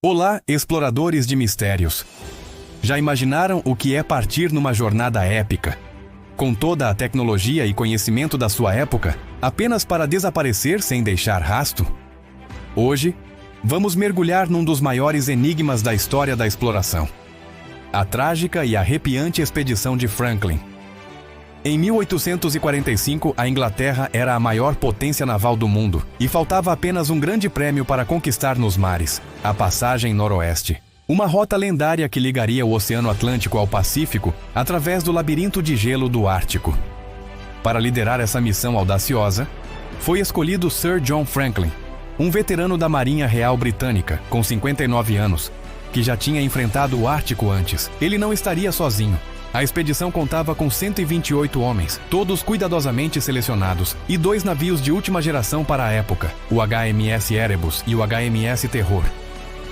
Olá, exploradores de mistérios! Já imaginaram o que é partir numa jornada épica? Com toda a tecnologia e conhecimento da sua época, apenas para desaparecer sem deixar rastro? Hoje, vamos mergulhar num dos maiores enigmas da história da exploração. A trágica e arrepiante expedição de Franklin. Em 1845, a Inglaterra era a maior potência naval do mundo e faltava apenas um grande prêmio para conquistar nos mares, a Passagem Noroeste. Uma rota lendária que ligaria o Oceano Atlântico ao Pacífico através do labirinto de gelo do Ártico. Para liderar essa missão audaciosa, foi escolhido Sir John Franklin, um veterano da Marinha Real Britânica, com 59 anos, que já tinha enfrentado o Ártico antes. Ele não estaria sozinho. A expedição contava com 128 homens, todos cuidadosamente selecionados, e 2 navios de última geração para a época, o HMS Erebus e o HMS Terror.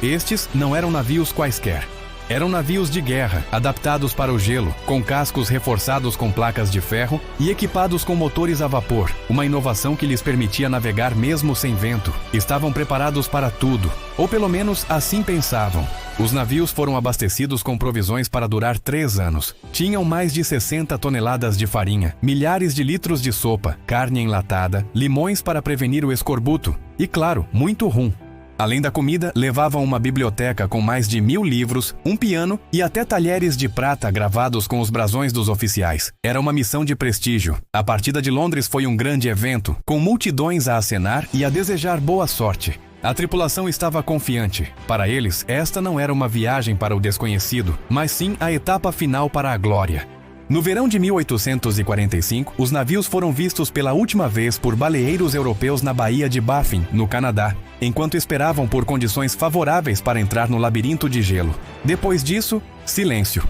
Estes não eram navios quaisquer. Eram navios de guerra, adaptados para o gelo, com cascos reforçados com placas de ferro e equipados com motores a vapor, uma inovação que lhes permitia navegar mesmo sem vento. Estavam preparados para tudo, ou pelo menos assim pensavam. Os navios foram abastecidos com provisões para durar 3 anos. Tinham mais de 60 toneladas de farinha, milhares de litros de sopa, carne enlatada, limões para prevenir o escorbuto e, claro, muito rum. Além da comida, levavam uma biblioteca com mais de 1000 livros, um piano e até talheres de prata gravados com os brasões dos oficiais. Era uma missão de prestígio. A partida de Londres foi um grande evento, com multidões a acenar e a desejar boa sorte. A tripulação estava confiante. Para eles, esta não era uma viagem para o desconhecido, mas sim a etapa final para a glória. No verão de 1845, os navios foram vistos pela última vez por baleeiros europeus na Baía de Baffin, no Canadá, enquanto esperavam por condições favoráveis para entrar no labirinto de gelo. Depois disso, silêncio.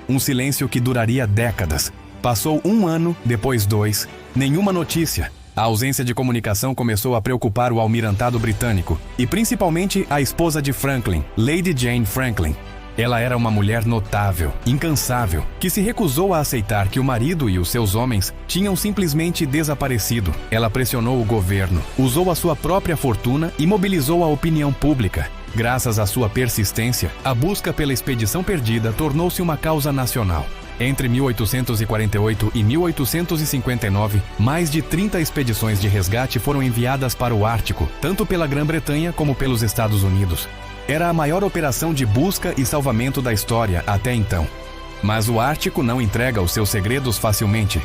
Um silêncio que duraria décadas. Passou 1 ano, depois 2, nenhuma notícia. A ausência de comunicação começou a preocupar o almirantado britânico, e principalmente a esposa de Franklin, Lady Jane Franklin. Ela era uma mulher notável, incansável, que se recusou a aceitar que o marido e os seus homens tinham simplesmente desaparecido. Ela pressionou o governo, usou a sua própria fortuna e mobilizou a opinião pública. Graças à sua persistência, a busca pela expedição perdida tornou-se uma causa nacional. Entre 1848 e 1859, mais de 30 expedições de resgate foram enviadas para o Ártico, tanto pela Grã-Bretanha como pelos Estados Unidos. Era a maior operação de busca e salvamento da história até então. Mas o Ártico não entrega os seus segredos facilmente.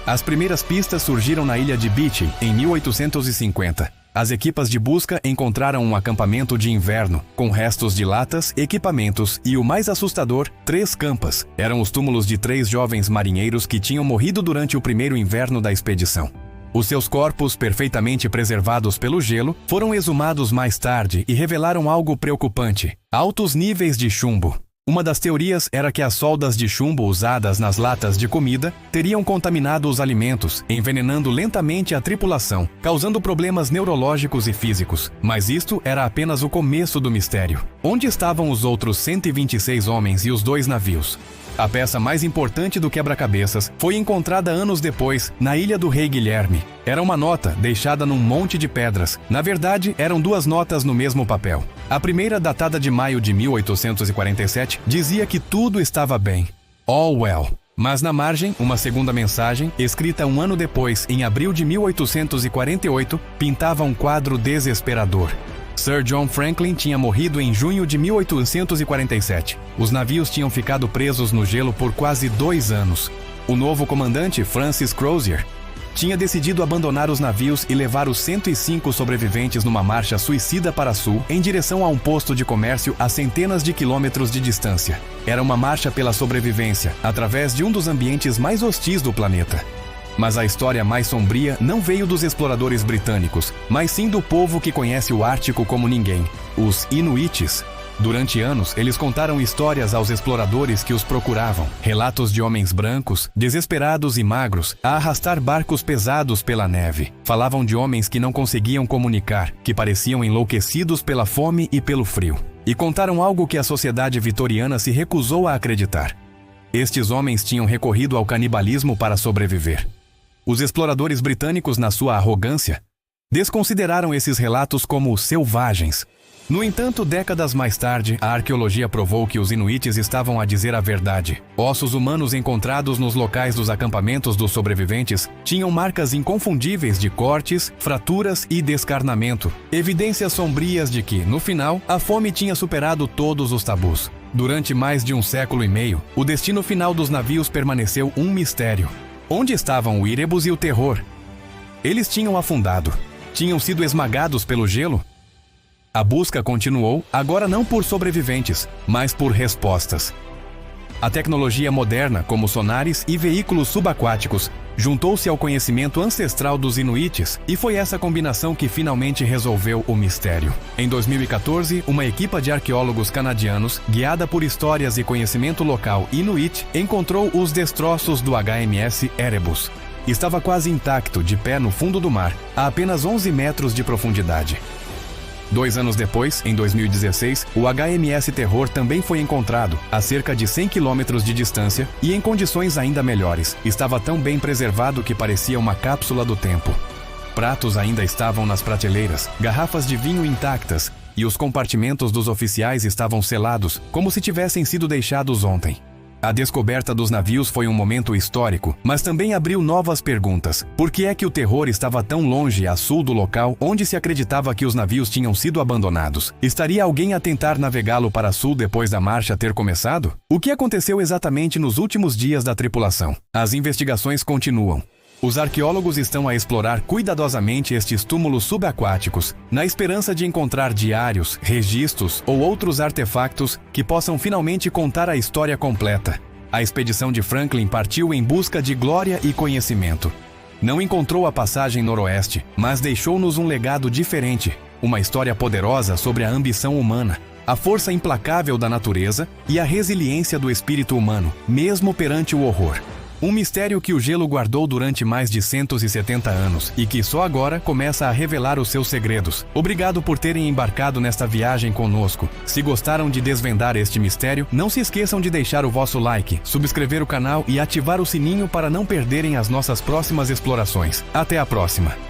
As primeiras pistas surgiram na ilha de Beechey, em 1850. As equipas de busca encontraram um acampamento de inverno, com restos de latas, equipamentos e, o mais assustador, 3 campas. Eram os túmulos de 3 jovens marinheiros que tinham morrido durante o primeiro inverno da expedição. Os seus corpos, perfeitamente preservados pelo gelo, foram exumados mais tarde e revelaram algo preocupante: altos níveis de chumbo. Uma das teorias era que as soldas de chumbo usadas nas latas de comida teriam contaminado os alimentos, envenenando lentamente a tripulação, causando problemas neurológicos e físicos. Mas isto era apenas o começo do mistério. Onde estavam os outros 126 homens e os 2 navios? A peça mais importante do quebra-cabeças foi encontrada anos depois, na Ilha do Rei Guilherme. Era uma nota deixada num monte de pedras. Na verdade, eram 2 notas no mesmo papel. A primeira, datada de maio de 1847, dizia que tudo estava bem. All well. Mas na margem, uma segunda mensagem, escrita 1 ano depois, em abril de 1848, pintava um quadro desesperador. Sir John Franklin tinha morrido em junho de 1847. Os navios tinham ficado presos no gelo por quase 2 anos. O novo comandante, Francis Crozier, tinha decidido abandonar os navios e levar os 105 sobreviventes numa marcha suicida para sul, em direção a um posto de comércio a centenas de quilômetros de distância. Era uma marcha pela sobrevivência, através de um dos ambientes mais hostis do planeta. Mas a história mais sombria não veio dos exploradores britânicos, mas sim do povo que conhece o Ártico como ninguém, os Inuites. Durante anos, eles contaram histórias aos exploradores que os procuravam. Relatos de homens brancos, desesperados e magros, a arrastar barcos pesados pela neve. Falavam de homens que não conseguiam comunicar, que pareciam enlouquecidos pela fome e pelo frio. E contaram algo que a sociedade vitoriana se recusou a acreditar. Estes homens tinham recorrido ao canibalismo para sobreviver. Os exploradores britânicos, na sua arrogância, desconsideraram esses relatos como selvagens. No entanto, décadas mais tarde, a arqueologia provou que os inuites estavam a dizer a verdade. Ossos humanos encontrados nos locais dos acampamentos dos sobreviventes tinham marcas inconfundíveis de cortes, fraturas e descarnamento, evidências sombrias de que, no final, a fome tinha superado todos os tabus. Durante mais de 1,5 séculos, o destino final dos navios permaneceu um mistério. Onde estavam o Erebus e o Terror? Eles tinham afundado. Tinham sido esmagados pelo gelo? A busca continuou, agora não por sobreviventes, mas por respostas. A tecnologia moderna, como sonares e veículos subaquáticos, juntou-se ao conhecimento ancestral dos inuites, e foi essa combinação que finalmente resolveu o mistério. Em 2014, uma equipa de arqueólogos canadianos, guiada por histórias e conhecimento local inuit, encontrou os destroços do HMS Erebus. Estava quase intacto, de pé no fundo do mar, a apenas 11 metros de profundidade. 2 anos depois, em 2016, o HMS Terror também foi encontrado, a cerca de 100 quilômetros de distância e em condições ainda melhores. Estava tão bem preservado que parecia uma cápsula do tempo. Pratos ainda estavam nas prateleiras, garrafas de vinho intactas, e os compartimentos dos oficiais estavam selados, como se tivessem sido deixados ontem. A descoberta dos navios foi um momento histórico, mas também abriu novas perguntas. Por que é que o Terror estava tão longe a sul do local onde se acreditava que os navios tinham sido abandonados? Estaria alguém a tentar navegá-lo para sul depois da marcha ter começado? O que aconteceu exatamente nos últimos dias da tripulação? As investigações continuam. Os arqueólogos estão a explorar cuidadosamente estes túmulos subaquáticos, na esperança de encontrar diários, registros ou outros artefactos que possam finalmente contar a história completa. A expedição de Franklin partiu em busca de glória e conhecimento. Não encontrou a passagem noroeste, mas deixou-nos um legado diferente, uma história poderosa sobre a ambição humana, a força implacável da natureza e a resiliência do espírito humano, mesmo perante o horror. Um mistério que o gelo guardou durante mais de 170 anos e que só agora começa a revelar os seus segredos. Obrigado por terem embarcado nesta viagem conosco. Se gostaram de desvendar este mistério, não se esqueçam de deixar o vosso like, subscrever o canal e ativar o sininho para não perderem as nossas próximas explorações. Até a próxima!